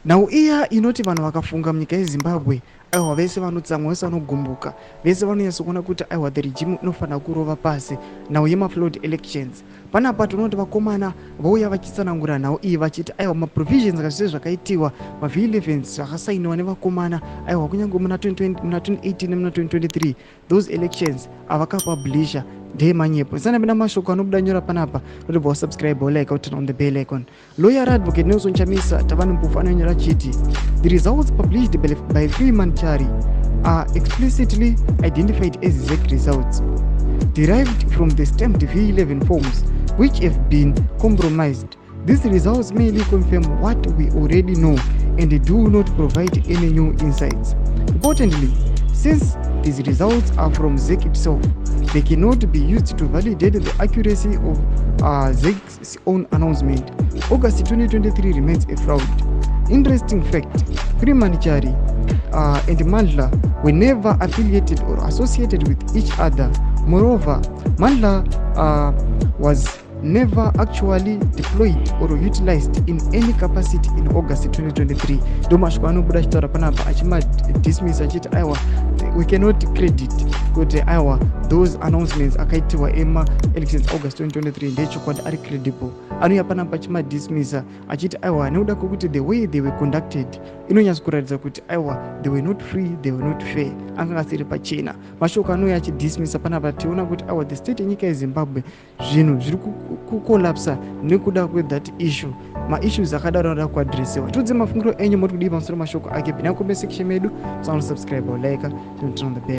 nhau iya inoti vanhu vakafunga munyika yezimbabwe aiwa vese vanotsamwa vese vanogumbuka vese vanonyatsa kuona kuti aiwa the regime inofanira kurova pasi nhau yemaflood elections. Panapa tinoti vakomana vauya vachitsanangura nhau iyi vachiti aiwa maprovisions kazvise zvakaitiwa mavh11 zvakasainiwa nevakomana aiwa kunyange muna 2018 nemuna 2023 those elections avakapublisha ndeemanyepo. Sanapinda mashoko anobuda nyora panapa notobva wasubscribe walike turn on the bell icon. Lawyer advocate Nelson Chamisa tavani mpufu anonyora chiti the results published by Freeman Chari are explicitly identified as ZEC results derived from the stamped V11 forms which have been compromised. These results merely confirm what we already know and do not provide any new insights. Importantly, since these results are from ZEC itself, they cannot be used to validate the accuracy of ZEC's own announcement. August 2023 remains a fraud. Interesting fact, Freeman Chari and Mandla were never affiliated or associated with each other. Moreover, Mandla was never actually deployed or utilized in any capacity in August 2023. Domashko anobuda chitaura panapa achima dismiss achiti aiwa we cannot credit kuti aiwa those announcements akaitiwa ema elections August 2023 ndechokwadi ari credible. Anouya panapa achima dismissa achiti aiwa nekuda kwekuti the way they were conducted inonyatsa kuratidza kuti aiwa they were not free, they were not fair, anga asiri pachena. Mashoko anouya achidismissa panapa tiona kuti aiwa the state yenyika yeZimbabwe zvinhu zviri kukolapsa nekuda kwethat issue. Maissues akadaro anoda kuadresiwa. Tudze mafungiro enyu muri kudii pamusoro mashoko ake. Bina comment section medu, subscribe or like, turn on the bell.